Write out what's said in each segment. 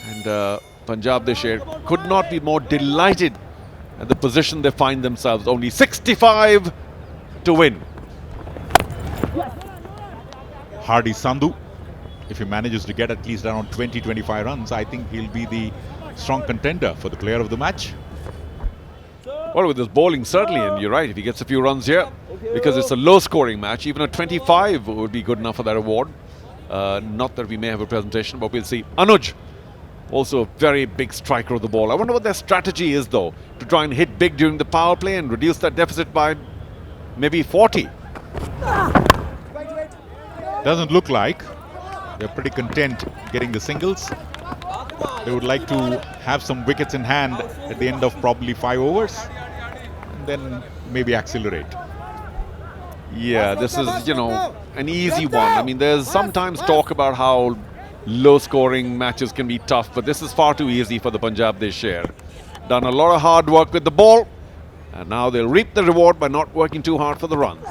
And Punjab, the Sher, could not be more delighted at the position they find themselves. Only 65 to win. Harrdy Sandhu, if he manages to get at least around 20-25 runs, I think he'll be the strong contender for the player of the match. Well, with his bowling, certainly, and you're right, if he gets a few runs here, because it's a low-scoring match, even a 25 would be good enough for that award. Not that we may have a presentation, but we'll see. Anuj, also a very big striker of the ball. I wonder what their strategy is, though, to try and hit big during the power play and reduce that deficit by maybe 40. Doesn't look like. They're pretty content getting the singles. They would like to have some wickets in hand at the end of probably 5 overs and then maybe accelerate. Yeah, this is, an easy one. I mean, there's sometimes talk about how low-scoring matches can be tough, but this is far too easy for the Punjab they share. Done a lot of hard work with the ball, and now they'll reap the reward by not working too hard for the runs.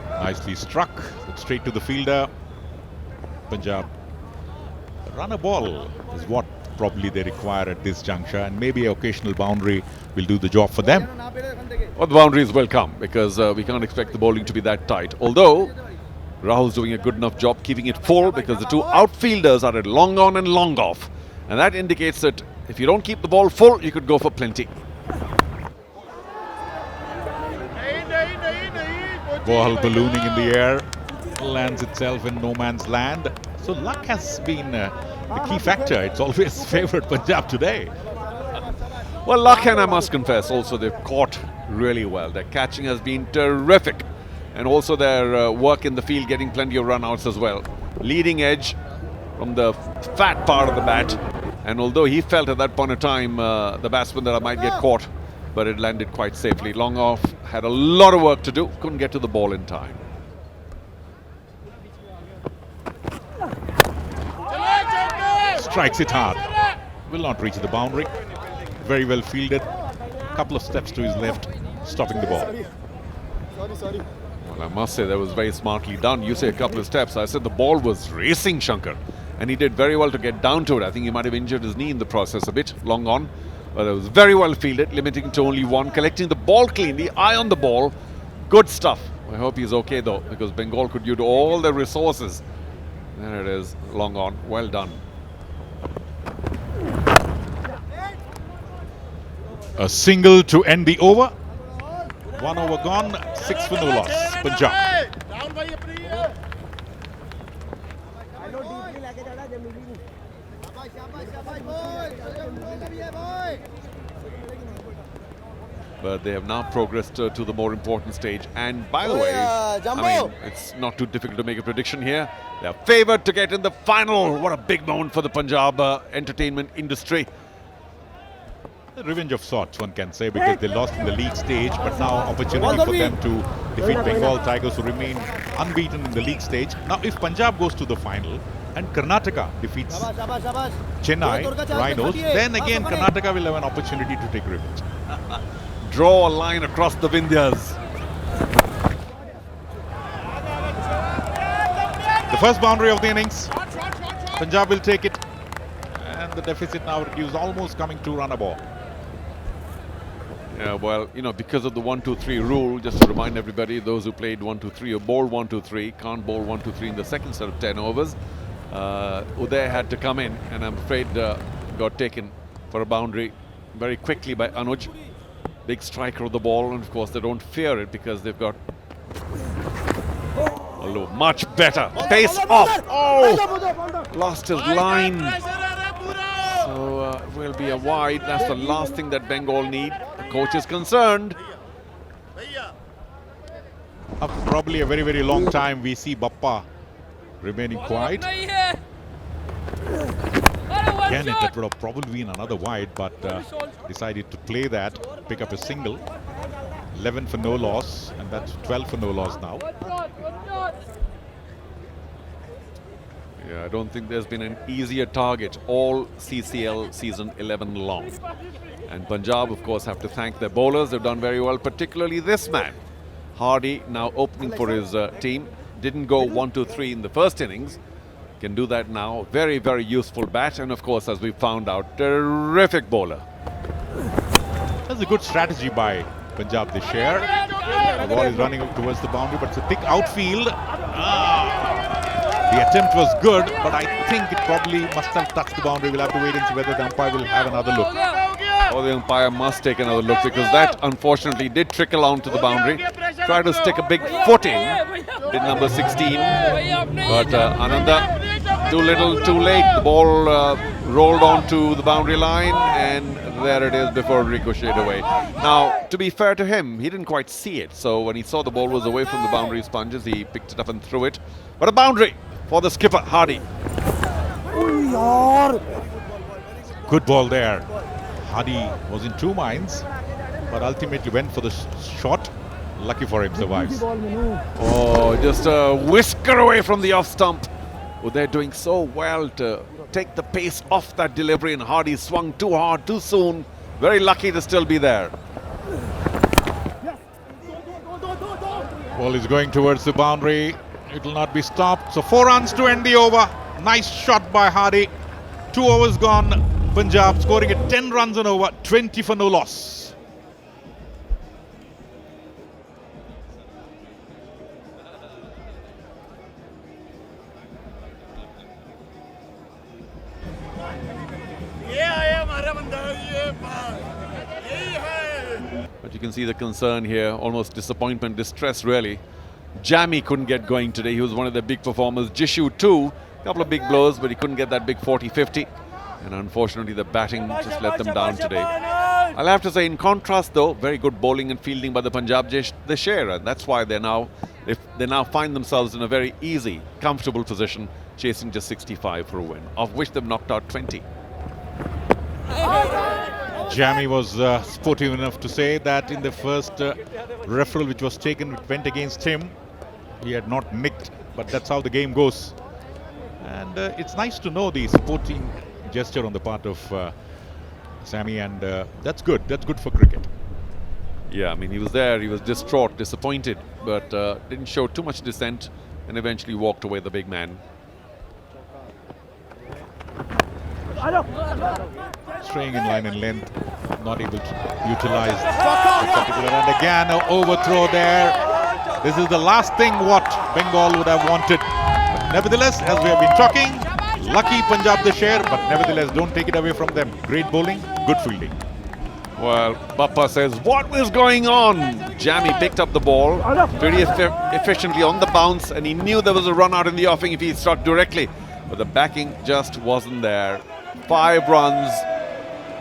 Nicely struck, straight to the fielder. Punjab. Run a ball is what probably they require at this juncture, and maybe an occasional boundary will do the job for them. Well, the boundaries will come because we can't expect the bowling to be that tight. Although Rahul's doing a good enough job keeping it full because the two outfielders are at long on and long off. And that indicates that if you don't keep the ball full, you could go for plenty. Ball ballooning in the air, lands itself in no man's land. So luck has been the key factor. It's always favoured Punjab today. Well, luck, and I must confess, also they've caught really well. Their catching has been terrific. And also their work in the field, getting plenty of run-outs as well. Leading edge from the fat part of the bat. And although he felt at that point of time, the batsman, that I might get caught, but it landed quite safely. Long off, had a lot of work to do, couldn't get to the ball in time. Strikes it hard. Will not reach the boundary. Very well fielded. Couple of steps to his left, stopping the ball. Well, I must say that was very smartly done. You say a couple of steps. I said the ball was racing, Shankar. And he did very well to get down to it. I think he might have injured his knee in the process a bit, long on. But it was very well fielded, limiting to only one, collecting the ball cleanly, eye on the ball. Good stuff. I hope he's okay, though, because Bengal could use all their resources. There it is, long on. Well done. A single to end the over. 1 over gone, 6 for no loss. Punjab. But they have now progressed to the more important stage. And by the way, I mean, it's not too difficult to make a prediction here. They are favoured to get in the final. What a big moment for the Punjab entertainment industry. A revenge of sorts, one can say, because they lost in the league stage, but now opportunity for them to defeat Bengal Tigers, who remain unbeaten in the league stage. Now, if Punjab goes to the final and Karnataka defeats Chennai Rhinos, then again Karnataka will have an opportunity to take revenge. Draw a line across the Vindhyas. The first boundary of the innings. Punjab will take it, and the deficit now reduced, almost coming to run a ball. Yeah, well, because of the 1-2-3 rule, just to remind everybody, those who played 1-2-3 or bowled 1-2-3 can't bowl 1-2-3 in the second set of 10 overs. Uday had to come in, and I'm afraid got taken for a boundary very quickly by Anuj. Big striker of the ball, and of course they don't fear it because they've got much better. Pace off. Oh! Lost his line. So it will be a wide. That's the last thing that Bengal need. The coach is concerned. After probably a very, very long time, we see Bappa remaining quiet. Again, it would have probably been another wide, but decided to play that, pick up a single. 11 for no loss, and that's 12 for no loss now. Yeah, I don't think there's been an easier target all CCL season 11 long. And Punjab, of course, have to thank their bowlers. They've done very well, particularly this man. Hardy now opening for his team. Didn't go 1-2-3 in the first innings, Can do that now. Very, very useful bat. And of course, as we found out, terrific bowler. That's a good strategy by Punjab, the Sher. The ball is running up towards the boundary, but it's a thick outfield. The attempt was good, but I think it probably must have touched the boundary. We'll have to wait and see whether the umpire will have another look. Or the umpire must take another look, because that unfortunately did trickle onto the boundary. Tried to stick a big foot in, did number 16. But Ananda, too little, too late. The ball rolled onto the boundary line, and there it is before it ricocheted away. Now, to be fair to him, he didn't quite see it. So when he saw the ball was away from the boundary sponges, he picked it up and threw it. But a boundary for the skipper, Hardy. Good ball there. Hardy was in two minds, but ultimately went for the shot. Lucky for him, survives. Oh, just a whisker away from the off stump. Oh, they're doing so well to take the pace off that delivery, and Hardy swung too hard, too soon. Very lucky to still be there. Ball is going towards the boundary. It will not be stopped. So 4 runs to end the over. Nice shot by Hardy. 2 overs gone. Punjab scoring at 10 runs and over, 20 for no loss. But you can see the concern here, almost disappointment, distress really. Jamie couldn't get going today. He was one of the big performers. Jishu too, a couple of big blows, but he couldn't get that big 40-50. And unfortunately, the batting just let them down today. I'll have to say, in contrast though, very good bowling and fielding by the Punjab, the Sher, and that's why they now find themselves in a very easy, comfortable position, chasing just 65 for a win, of which they've knocked out 20. Jamie was sportive enough to say that in the first referral which was taken, it went against him. He had not nicked, but that's how the game goes. And it's nice to know the sporting gesture on the part of Sammy, and that's good. That's good for cricket. Yeah, I mean, he was there, he was distraught, disappointed, but didn't show too much dissent, and eventually walked away, the big man. Straying in line and length, not able to utilize the particular, and again an overthrow there. This is the last thing what Bengal would have wanted. But nevertheless, as we have been talking, lucky Punjab the Sher, but nevertheless don't take it away from them. Great bowling, good fielding. Well, Bappa says, what was going on? Jamie picked up the ball pretty efficiently on the bounce, and he knew there was a run out in the offing if he struck directly. But the backing just wasn't there. 5 runs,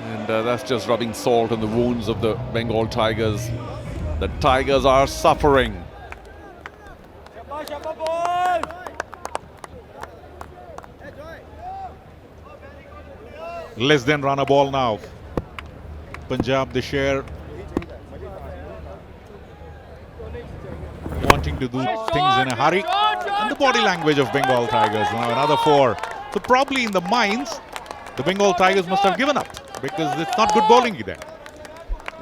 and that's just rubbing salt on the wounds of the Bengal Tigers. The Tigers are suffering. Less than run a ball now. Punjab the Sher wanting to do things in a hurry, and the body language of Bengal Tigers. Now another 4. So probably in the minds, the Bengal Tigers must have given up, because it's not good bowling there.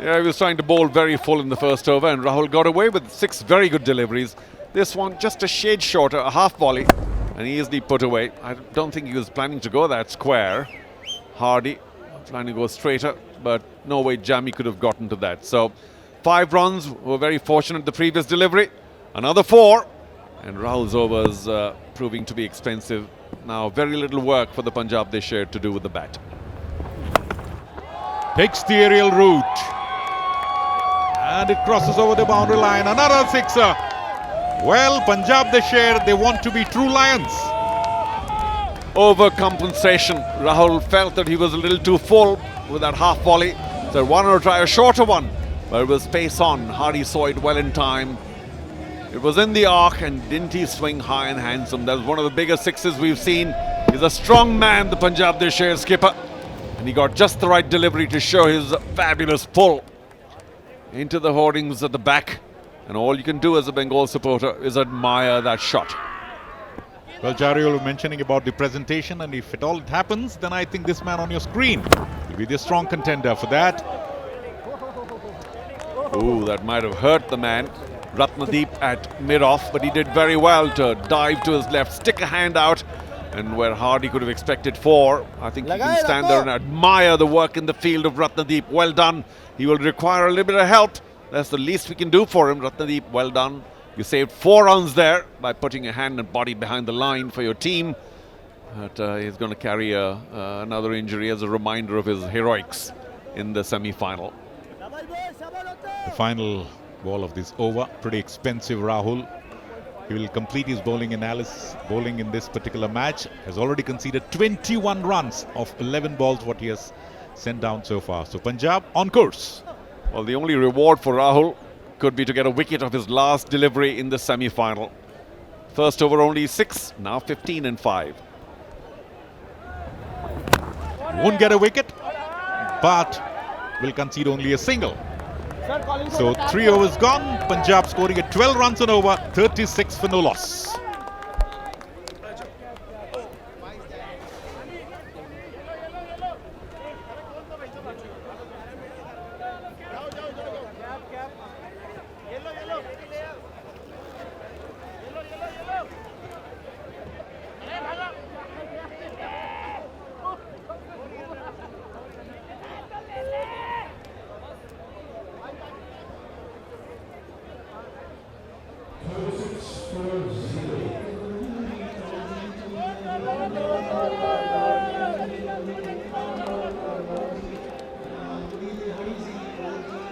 Yeah, he was trying to bowl very full in the first over, and Rahul got away with 6 very good deliveries. This one just a shade shorter, a half volley, and easily put away. I don't think he was planning to go that square. Hardy trying to go straighter, but no way Jamie could have gotten to that. So 5 runs, were very fortunate the previous delivery. Another 4, and Rahul's overs proving to be expensive. Now very little work for the Punjab they Sher to do with the bat. Takes the aerial route, and it crosses over the boundary line. Another 6er. Well, Punjab the Sher, they want to be true lions. Overcompensation. Rahul felt that he was a little too full with that half volley. So one or try a shorter one, but it was pace on. Hardy saw it well in time. It was in the arc, and didn't he swing high and handsome? That was one of the biggest 6s we've seen. He's a strong man, the Punjab the Sher skipper, and he got just the right delivery to show his fabulous pull into the hoardings at the back. And all you can do as a Bengal supporter is admire that shot. Well, Jari, you were mentioning about the presentation, and if at all it happens, then I think this man on your screen will be the strong contender for that. Ooh, that might have hurt the man. Ratnadeep at mid-off, but he did very well to dive to his left, stick a hand out, And where Hardy could have expected 4, I think he can stand there and admire the work in the field of Ratnadeep. Well done. He will require a little bit of help. That's the least we can do for him. Ratnadeep, well done. You saved 4 runs there by putting a hand and body behind the line for your team. But he's going to carry another injury as a reminder of his heroics in the semi-final. The final ball of this over, pretty expensive, Rahul. He will complete his bowling analysis. Bowling in this particular match has already conceded 21 runs of 11 balls what he has sent down so far. So Punjab on course. Well, the only reward for Rahul could be to get a wicket of his last delivery in the semi-final. First over only 6, now 15 and 5. Won't get a wicket, but will concede only a single. So 3 overs gone. Punjab scoring at 12 runs on over, 36 for no loss.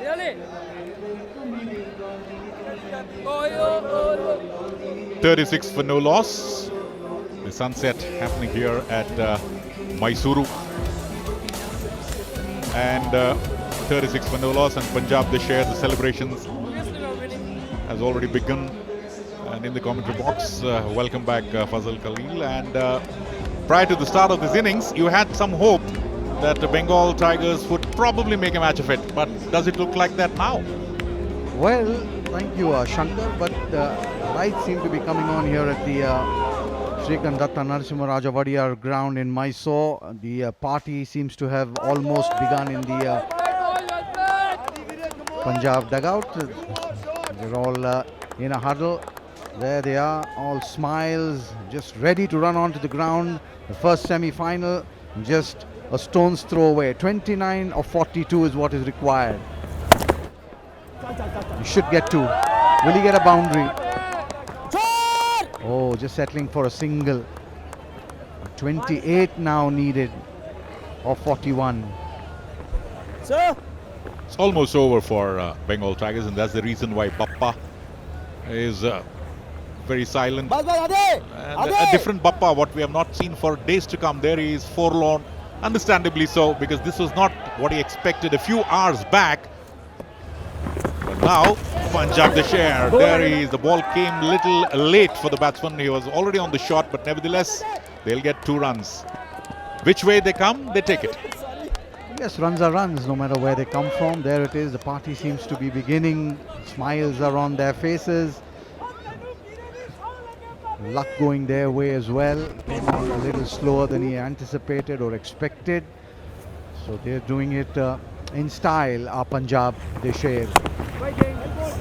Really? 36 for no loss. The sunset happening here at Mysuru. And 36 for no loss, and Punjab, the Sher, the celebrations has already begun. And in the commentary box, welcome back Fazal Khalil. And prior to the start of this innings, you had some hope that the Bengal Tigers would probably make a match of it. But does it look like that now? Well, thank you, Shankar, but lights seem to be coming on here at the Srikan Datta Narasimha Raja Vadiyar ground in Mysore. The party seems to have almost begun in the Punjab dugout. They're all in a huddle. There they are, all smiles, just ready to run onto the ground. The first semi-final, just a stone's throw away. 29 or 42 is what is required. He should get 2. Will he get a boundary? Oh, just settling for a single. 28 now needed, or 41. Sir? It's almost over for Bengal Tigers, and that's the reason why Bappa is very silent. And a different Bappa, what we have not seen for days to come. There he is, forlorn, understandably so, because this was not what he expected a few hours back. But now, Punjab the Sher, there he is. The ball came little late for the batsman. He was already on the shot, but nevertheless, they'll get 2 runs. Which way they come, they take it. Yes, runs are runs, no matter where they come from. There it is. The party seems to be beginning. Smiles are on their faces. Luck going their way as well. Came on a little slower than he anticipated or expected. So they're doing it in style, Punjab, they share.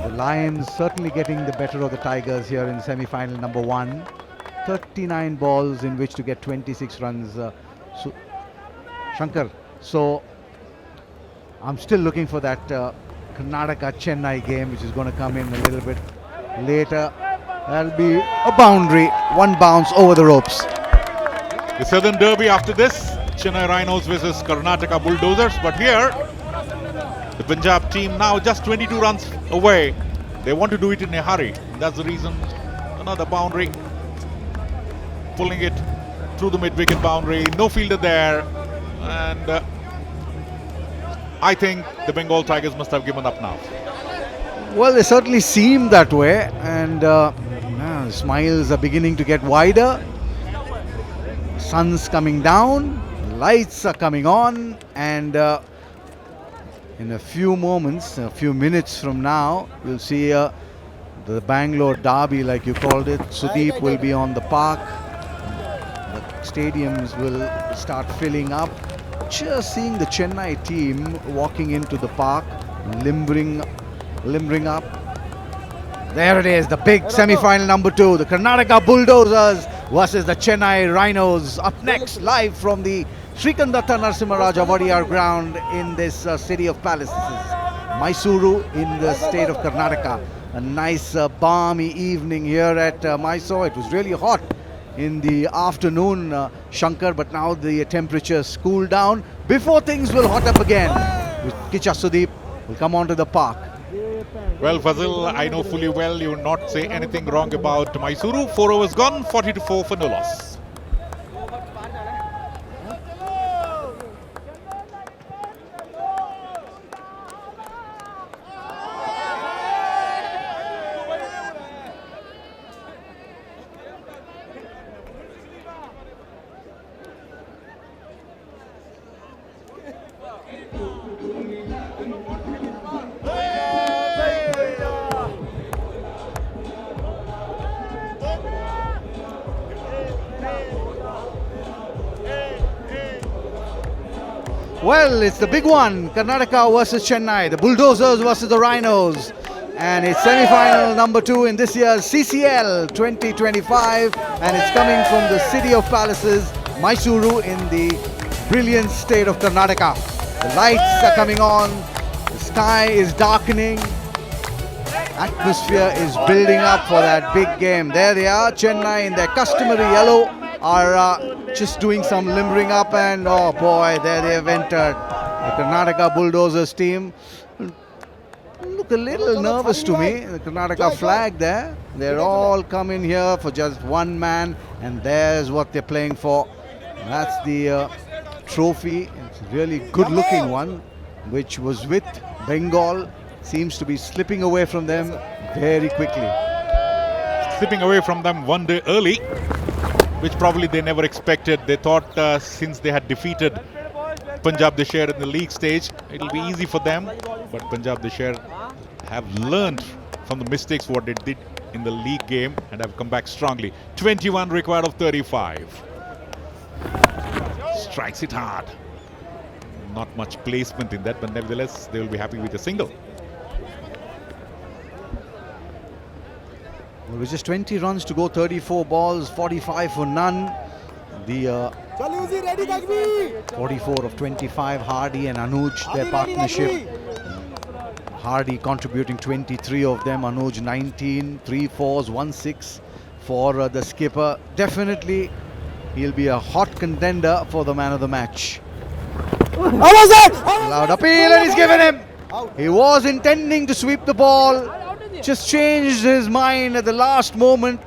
The Lions certainly getting the better of the Tigers here in semi-final number 1. 39 balls in which to get 26 runs. Shankar, so I'm still looking for that Karnataka-Chennai game, which is going to come in a little bit later. That'll be a boundary, 1 bounce over the ropes. The Southern Derby after this, Chennai Rhinos versus Karnataka Bulldozers. But here, the Punjab team now just 22 runs away. They want to do it in a hurry. That's the reason. Another boundary. Pulling it through the mid-wicket boundary. No fielder there. And I think the Bengal Tigers must have given up now. Well, they certainly seem that way. And smiles are beginning to get wider. Sun's coming down. Lights are coming on. And in a few moments, a few minutes from now, you'll see the Bangalore Derby, like you called it. Sudeep will be on the park. The stadiums will start filling up. Just seeing the Chennai team walking into the park, limbering up. There it is, the big semi-final number 2. The Karnataka Bulldozers versus the Chennai Rhinos. Up next, live from the Srikandatta Narasimharaja Vadiyar ground in this city of palaces, Mysuru in the state of Karnataka. A nice balmy evening here at Mysore. It was really hot in the afternoon, Shankar, but now the temperatures cool down before things will hot up again. Kicha Sudeep will come onto the park. Well, Fazil, I know fully well you will not say anything wrong about Mysuru. 4 overs gone, 40-4 for no loss. Well, it's the big one, Karnataka versus Chennai, the Bulldozers versus the Rhinos. And it's semi-final number 2 in this year's CCL 2025. And it's coming from the city of palaces, Mysuru, in the brilliant state of Karnataka. The lights are coming on, the sky is darkening, atmosphere is building up for that big game. There they are, Chennai in their customary yellow are just doing some limbering up, and oh boy, there they have entered. The Karnataka Bulldozers team look a little nervous to me. The Karnataka flag there. They're all coming here for just one man, and there's what they're playing for. That's the trophy. It's a really good looking one, which was with Bengal. Seems to be slipping away from them very quickly. Slipping away from them one day early, which probably they never expected. They thought since they had defeated Punjab the Sher in the league stage, it'll be easy for them. But Punjab the Sher have learned from the mistakes what they did in the league game and have come back strongly. 21 required of 35. Strikes it hard. Not much placement in that, but nevertheless, they will be happy with a single. Well, with just 20 runs to go, 34 balls, 45 for none. The 44 of 25, Harrdy and Anuj, their partnership. Harrdy contributing 23 of them, Anuj 19, 3 4s, 1 6 for the skipper. Definitely, he'll be a hot contender for the man of the match. Loud appeal, and he's given him. He was intending to sweep the ball, just changed his mind at the last moment.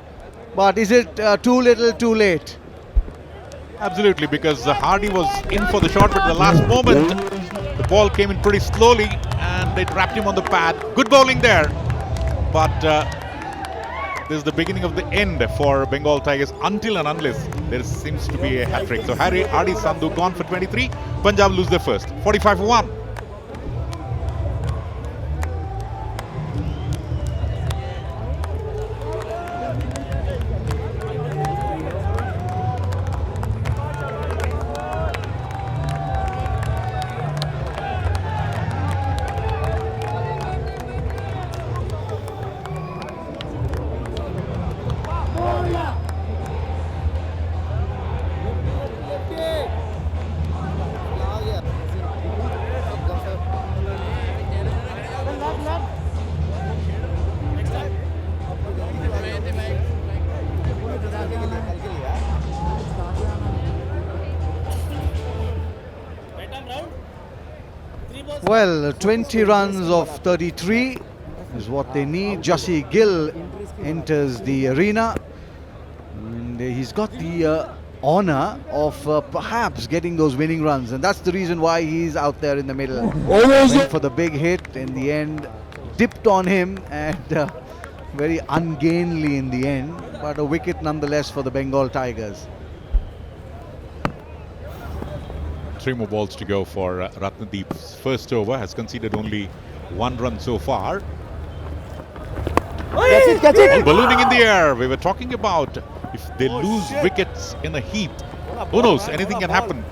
But is it too little, too late? Absolutely, because Harrdy was in for the shot, but at the last moment, the ball came in pretty slowly and it wrapped him on the pad. Good bowling there, but this is the beginning of the end for Bengal Tigers until and unless there seems to be a hat-trick. So Harrdy Sandhu gone for 23. Punjab lose their first, 45 for 1. Well, 20 runs of 33 is what they need. Jassi Gill enters the arena. And he's got the honor of perhaps getting those winning runs, and that's the reason why he's out there in the middle. Went for the big hit, in the end dipped on him, and very ungainly in the end, but a wicket nonetheless for the Bengal Tigers. 3 more balls to go for Ratnadeep's first over. Has conceded only 1 run so far. Catch it. Ballooning in the air. We were talking about if they lose wickets in a heap, who knows, anything can happen.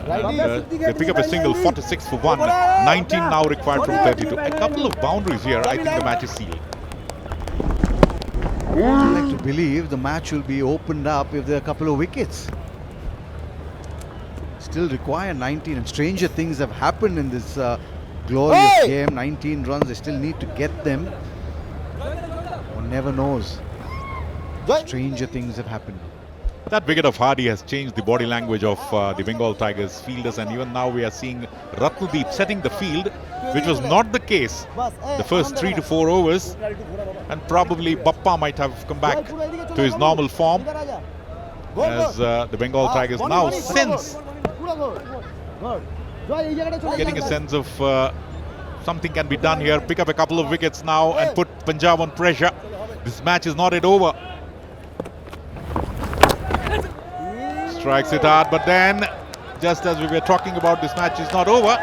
And, they pick up a single, 46 for 1. 19 now required from 32. A couple of boundaries here. I think the match is sealed. Would you like to believe the match will be opened up if there are a couple of wickets. Still require 19, and stranger things have happened in this glorious game. 19 runs, they still need to get them. One never knows. Stranger things have happened. That wicket of Hardy has changed the body language of the Bengal Tigers fielders, and even now we are seeing Ratnudeep setting the field, which was not the case the first 3 to 4 overs, and probably Bappa might have come back to his normal form, as the Bengal Tigers now sense, getting a sense of something can be done here. Pick up a couple of wickets now and put Punjab on pressure. This match is not yet over. Strikes it hard, but then, just as we were talking about, this match is not over.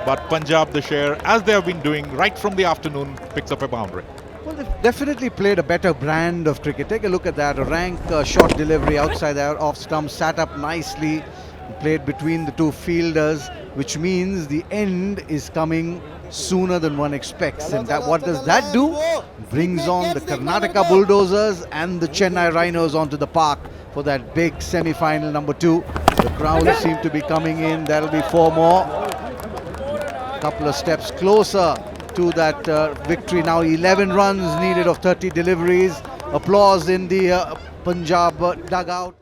But Punjab, the Sher, as they have been doing right from the afternoon, picks up a boundary. Well, they've definitely played a better brand of cricket. Take a look at that. A rank shot delivery outside there, off stump, sat up nicely, played between the two fielders, which means the end is coming sooner than one expects. And that, what does that do? Brings on the Karnataka Bulldozers and the Chennai Rhinos onto the park for that big semi-final number 2. The crowds seem to be coming in. There'll be 4 more. A couple of steps closer to that victory now. 11 runs needed of 30 deliveries. Applause in the Punjab dugout.